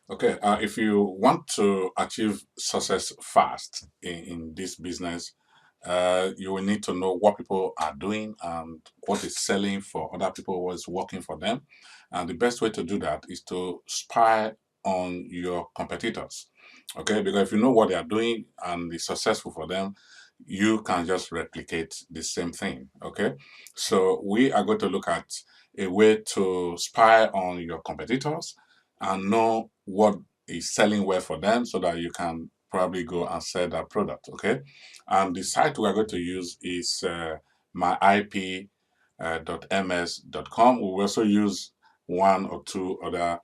Okay, if you want to achieve success fast in this business, you will need to know what people are doing and what is selling for other people, what is working for them. And the best way to do that is to spy on your competitors. Okay, because if you know what they are doing and it's successful for them, you can just replicate the same thing. Okay, so we are going to look at a way to spy on your competitors and know what is selling well for them so that you can probably go and sell that product. Okay, and the site we are going to use is myip.ms.com. We will also use one or two other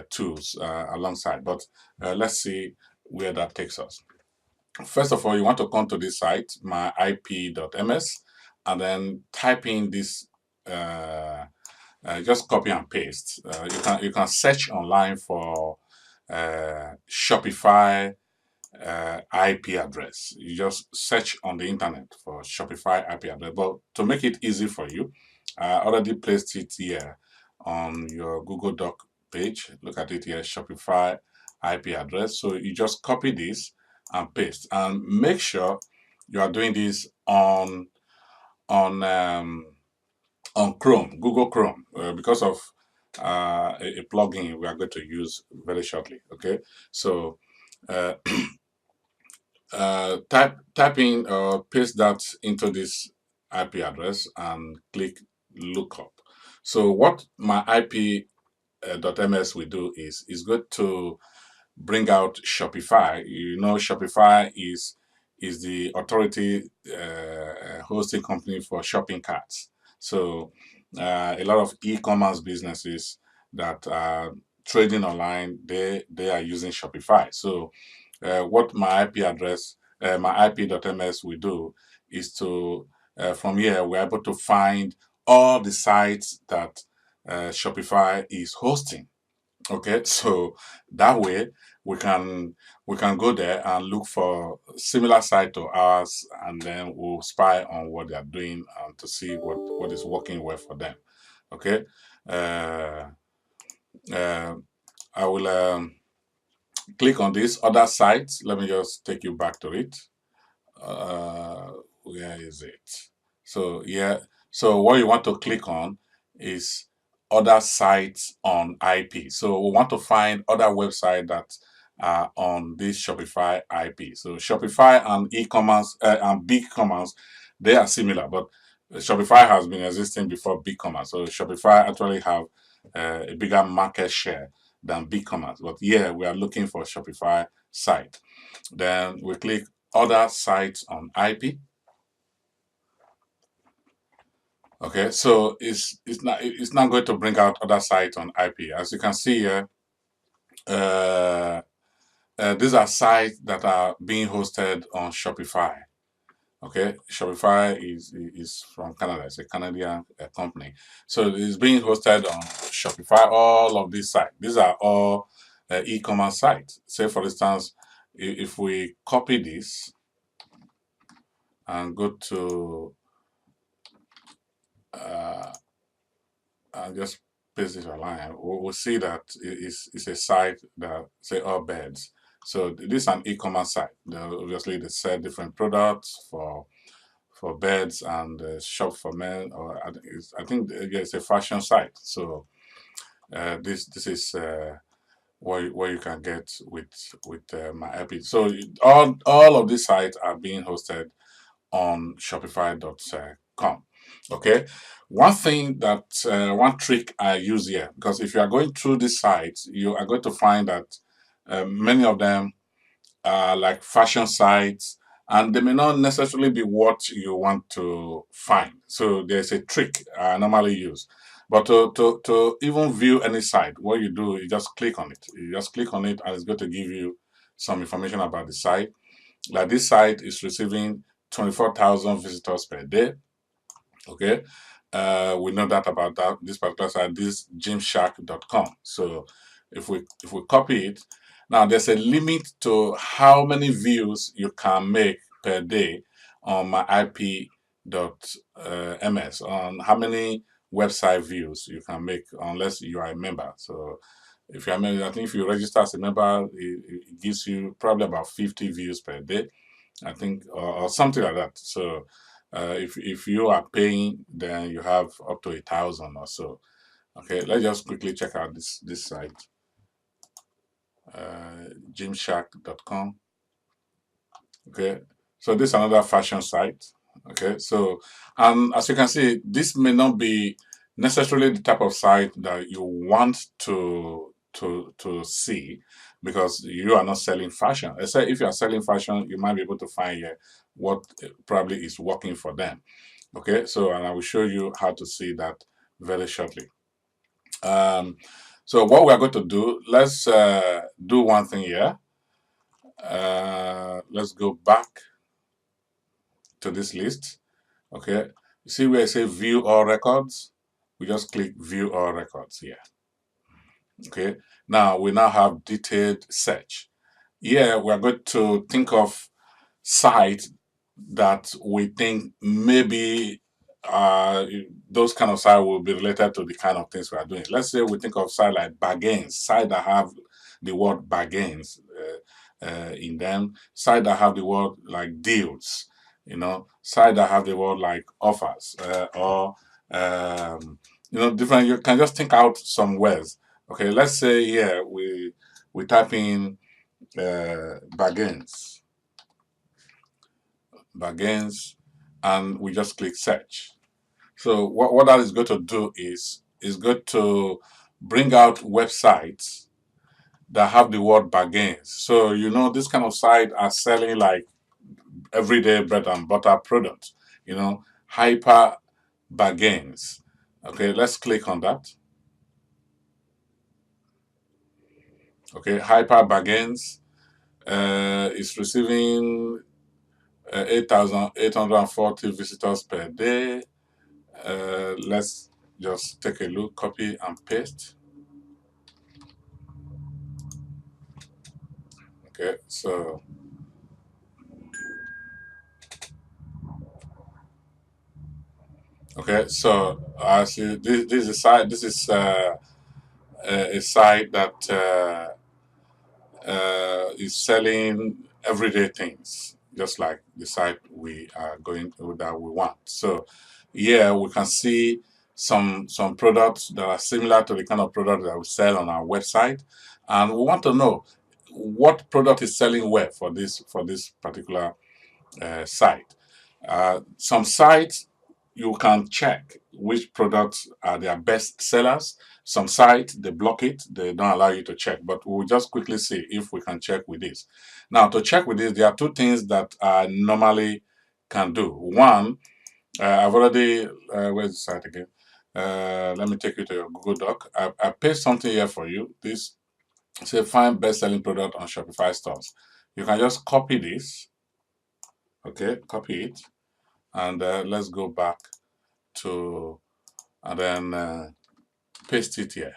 tools alongside, but let's see where that takes us. First of all, you want to come to this site, myip.ms, and then type in this. Just copy and paste. You can search online for Shopify IP address. You just search on the internet for Shopify IP address. But to make it easy for you, I already placed it here on your Google Doc page. Look at it here, Shopify IP address. So you just copy this and paste, and make sure you are doing this on um, on Chrome, Google Chrome, because of a plugin we are going to use very shortly. Okay, so uh, type in or paste that into this IP address and click lookup. So what my IP.ms will do is going to bring out Shopify. You know, Shopify is the authority hosting company for shopping carts. So a lot of e-commerce businesses that are trading online, they are using Shopify. So what my IP address, my IP.ms will do is to from here we're able to find all the sites that Shopify is hosting. Okay, so that way we can we can go there and look for similar site to ours, and then we'll spy on what they are doing and to see what is working well for them. Okay, uh, uh, I will click on this other site. Let me just take you back to it. Where is it? So yeah, so what you want to click on is other sites on IP. So we want to find other websites that are on this Shopify IP. So Shopify and e-commerce and big commerce, they are similar, but Shopify has been existing before big commerce. So Shopify actually have a bigger market share than big commerce. But yeah, we are looking for Shopify site. Then we click other sites on IP. Okay, so it's not going to bring out other sites on IP. As you can see here, uh, these are sites that are being hosted on Shopify. Okay, Shopify is from Canada. It's a Canadian company, so it's being hosted on Shopify. All of these sites, these are all e-commerce sites. Say, for instance, if we copy this and go to uh, and just paste this online, we'll see that it's a site that say all beds. So this is an e-commerce site. Obviously, they sell different products for beds and shop for men. Or I think yeah, it's a fashion site. So this is what you can get with my Epic. So all of these sites are being hosted on Shopify.com. Okay. One trick I use here, because if you are going through these sites, you are going to find that many of them are like fashion sites, and they may not necessarily be what you want to find. So there's a trick I normally use. But to even view any site, what you do, you just click on it. You just click on it, and it's going to give you some information about the site. Like this site is receiving 24,000 visitors per day. Okay. We know that about that this particular site, this gymshark.com. So if we copy it, now there's a limit to how many views you can make per day on my IP.ms, on how many website views you can make unless you are a member. So If you're a member, I think if you register as a member, it gives you probably about 50 views per day, I think, or something like that. So if you are paying, then you have up to 1,000 or so. Okay, let's just quickly check out this site, gymshark.com. Okay, so this is another fashion site. Okay, so as you can see, this may not be necessarily the type of site that you want to see, because you are not selling fashion. Except if you are selling fashion, you might be able to find here what probably is working for them. Okay, so and I will show you how to see that very shortly. So what we are going to do, let's do one thing here. Let's go back to this list. Okay, you see where I say view all records? We just click view all records here. Okay, now we now have detailed search. Here we are going to think of sites that we think maybe those kind of sites will be related to the kind of things we are doing. Let's say we think of sites like bargains, sites that have the word bargains in them, sites that have the word like deals, sites that have the word like offers, or different. You can just think out some words. Okay, let's say here we type in bargains, and we just click search. So what that is going to do is going to bring out websites that have the word bargains. So this kind of site are selling like everyday bread and butter products, hyper bargains. Okay, let's click on that. Okay, hyper bargains is receiving 8,840 visitors per day. Let's just take a look, copy and paste. Okay, so as this is a site. This is a site that is selling everyday things, just like the site we are going to, that we want. So here we can see some products that are similar to the kind of product that we sell on our website, and we want to know what product is selling well for this particular site. Some sites you can check which products are their best sellers. Some sites they block it, they don't allow you to check. But we'll just quickly see if we can check with this. Now, to check with this, there are two things that I normally can do. One, I've already where's the site again? Let me take you to your Google Doc. I paste something here for you. This say find best selling product on Shopify stores. You can just copy this. Okay, copy it, and let's go back to and then paste it here.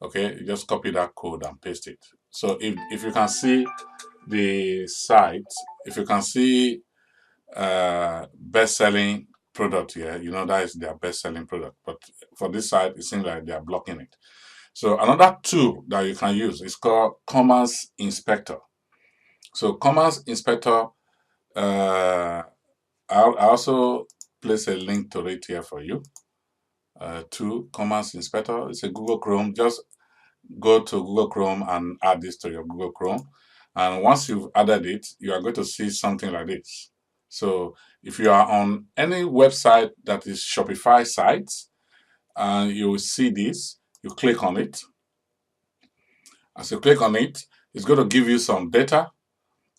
Okay, you just copy that code and paste it. So if you can see the site, if you can see best-selling product here, that is their best-selling product. But for this site, it seems like they are blocking it. So another tool that you can use is called Commerce Inspector. So Commerce Inspector, I also place a link to it here for you. To Commerce Inspector, it's a Google Chrome. Just go to Google Chrome and add this to your Google Chrome. And once you've added it, you are going to see something like this. So if you are on any website that is Shopify sites, and you will see this, you click on it. As you click on it, it's going to give you some data.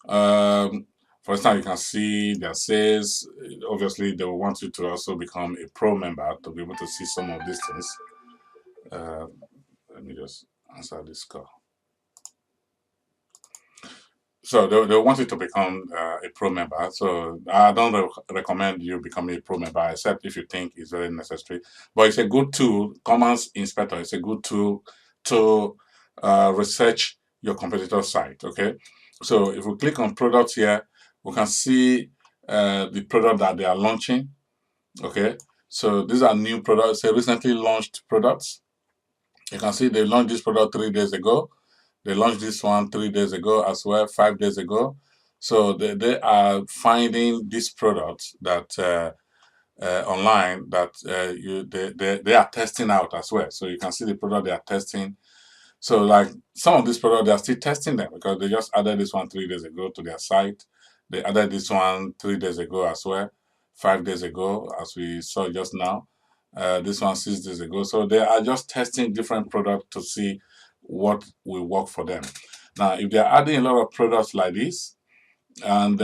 For instance, you can see that says, obviously, they will want you to also become a pro member to be able to see some of these things. Let me just answer this call. So they want you to become a pro member. So I don't recommend you becoming a pro member, except if you think it's very necessary. But it's a good tool. Commerce Inspector is a good tool to research your competitor site. Okay. So if we click on products here, we can see the product that they are launching. Okay. So these are new products, recently launched products. You can see they launched this product 3 days ago. They launched this one 3 days ago as well, 5 days ago. So they are finding these products that online that they are testing out as well. So you can see the product they are testing. So like some of these products they are still testing them because they just added this one 3 days ago to their site. They added this one 3 days ago as well, 5 days ago as we saw just now. This one 6 days ago. So they are just testing different products to see what will work for them. Now, if they're adding a lot of products like this, and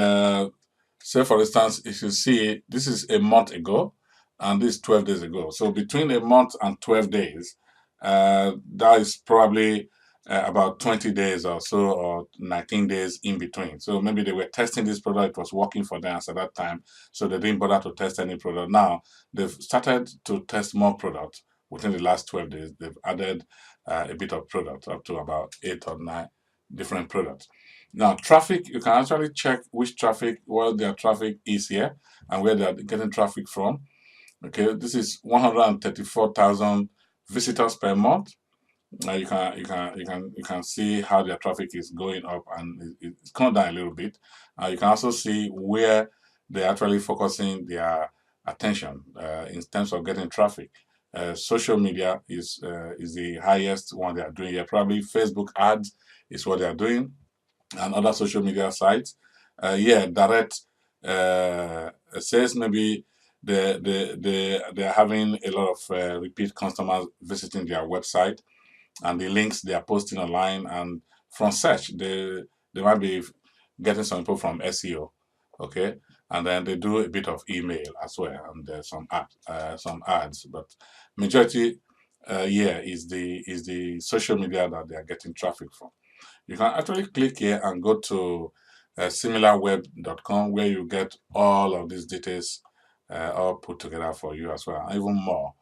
say, for instance, if you see this is a month ago and this is 12 days ago. So between a month and 12 days, that is probably about 20 days or so, or 19 days in between. So maybe they were testing this product, it was working for them at that time. So they didn't bother to test any product. Now they've started to test more products within the last 12 days. They've added a bit of product up to about 8 or 9 different products. Now, traffic, you can actually check which traffic, what their traffic is here and where they are getting traffic from. Okay, this is 134,000 visitors per month. You can see how their traffic is going up and it's come down a little bit. You can also see where they're actually focusing their attention in terms of getting traffic. Social media is the highest one they are doing here. Probably Facebook ads is what they are doing and other social media sites. Yeah, direct sales, maybe they're having a lot of repeat customers visiting their website and the links they are posting online, and from search they might be getting some info from SEO, okay, and then they do a bit of email as well, and there's some ads, but majority yeah is the social media that they are getting traffic from. You can actually click here and go to similarweb.com where you get all of these details all put together for you as well, and even more.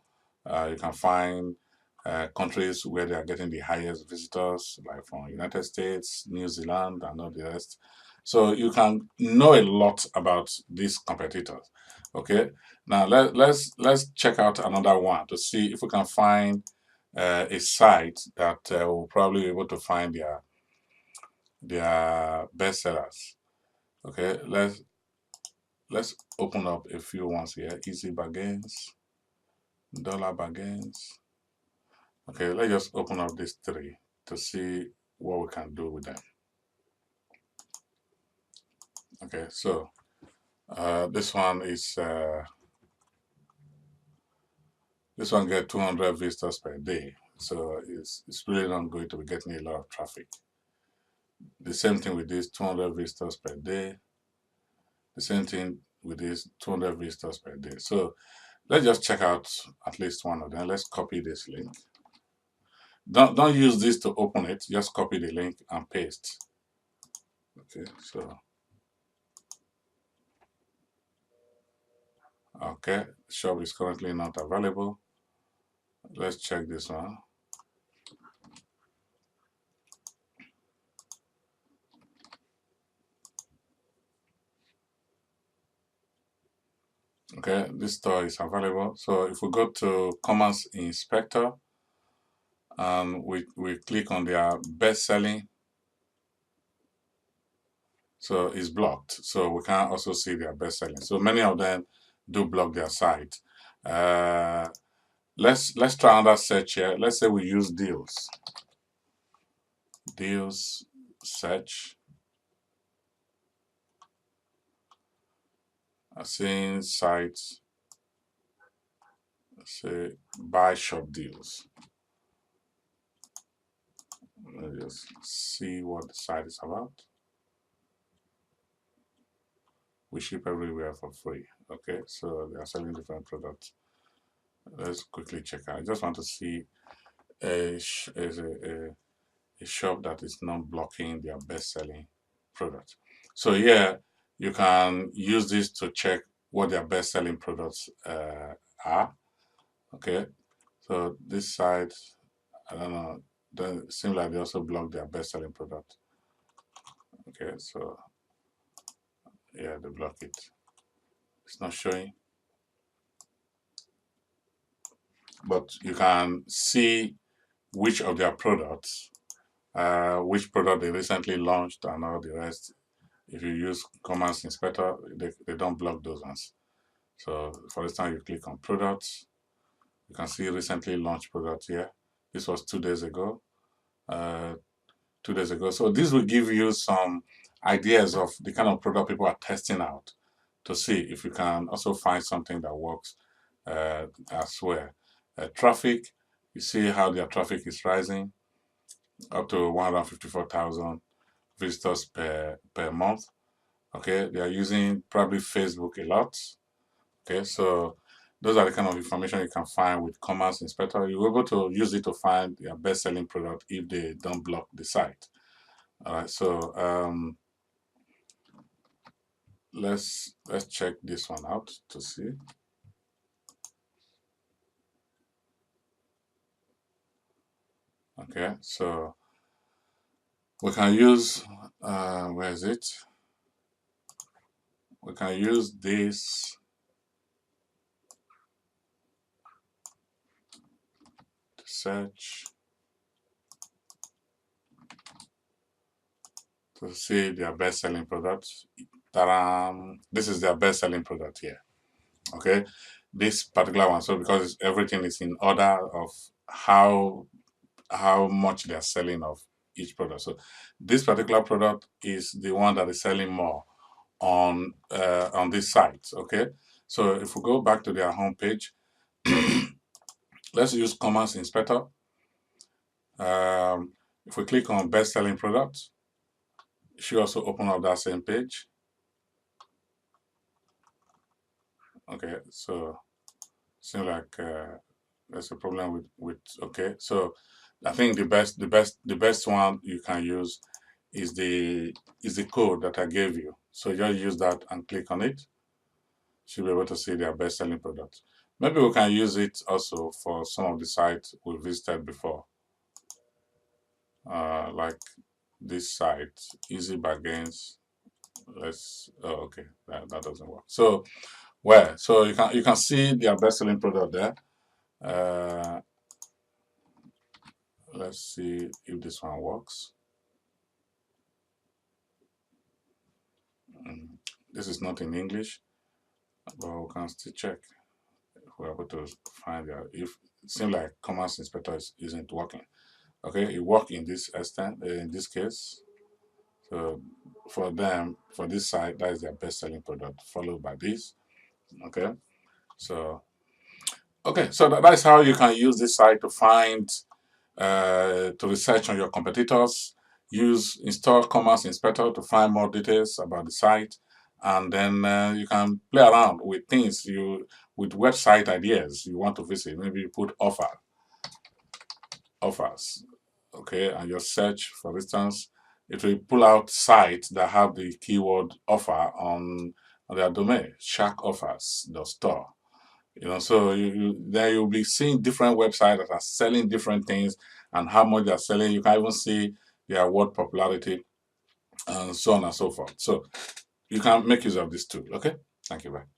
You can find countries where they are getting the highest visitors, like from United States, New Zealand, and all the rest. So you can know a lot about these competitors. Okay, now let's check out another one to see if we can find a site that will probably be able to find their bestsellers. Okay, let's open up a few ones here. Easy bargains, dollar bargains. Okay, let's just open up these three to see what we can do with them. Okay, so this one get 200 visitors per day, so it's really not going to be getting a lot of traffic. The same thing with this 200 visitors per day. The same thing with this 200 visitors per day. So let's just check out at least one of them. Let's copy this link. Don't use this to open it. Just copy the link and paste. Okay, so okay, shop is currently not available. Let's check this one. Okay, this store is available. So if we go to Commerce Inspector and we click on their best selling, so it's blocked. So we can also see their best selling. So many of them do block their site. Let's try another search here. Let's say we use deals search. I've seen sites say buy shop deals. Let's just see what the site is about. We ship everywhere for free. Okay, so they are selling different products. Let's quickly check out. I just want to see a shop that is not blocking their best-selling product. So here you can use this to check what their best-selling products are. Okay, so this site, I don't know, doesn't seem like they also block their best-selling product. Okay, so yeah, they block it. It's not showing, but you can see which of their products, which product they recently launched, and all the rest. If you use Commerce Inspector, they don't block those ones. So, for instance, you click on products, you can see recently launched products here. This was 2 days ago. Uh, 2 days ago. So this will give you some ideas of the kind of product people are testing out to see if you can also find something that works as well. Traffic, you see how their traffic is rising up to 154,000 visitors per month. Okay, they are using probably Facebook a lot. Okay, so those are the kind of information you can find with Commerce Inspector. You're able to use it to find your best-selling product if they don't block the site. All right, so let's check this one out to see. Okay, so we can use where is it? We can use this to search to see their best-selling products. This is their best-selling product here. Okay, this particular one. So because everything is in order of how much they are selling of each product. So this particular product is the one that is selling more on this site. Okay, so if we go back to their homepage, let's use Commerce Inspector. If we click on best selling products, it should also open up that same page. Okay, so seems like there's a problem with okay. So I think the best one you can use is the code that I gave you. So just use that and click on it. Should be able to see their best selling products. Maybe we can use it also for some of the sites we visited before, like this site, Easy Bargains. Okay, that doesn't work. So so you can see their best selling product there. Let's see if this one works. This is not in English, but we can still check if we're able to find out. If it seems like Commerce Inspector isn't working. Okay, it worked in this extent, in this case. So for them, for this site, that is their best selling product, followed by this. Okay, so so that's how you can use this site to find to research on your competitors. Install Commerce Inspector to find more details about the site, and then you can play around with things with website ideas you want to visit. Maybe you put offers, okay, and your search, for instance, it will pull out sites that have the keyword offer on their domain, Shark Offers, the store. So then you'll be seeing different websites that are selling different things and how much they're selling. You can even see their word popularity and so on and so forth. So you can make use of this tool. Okay, thank you. Bye.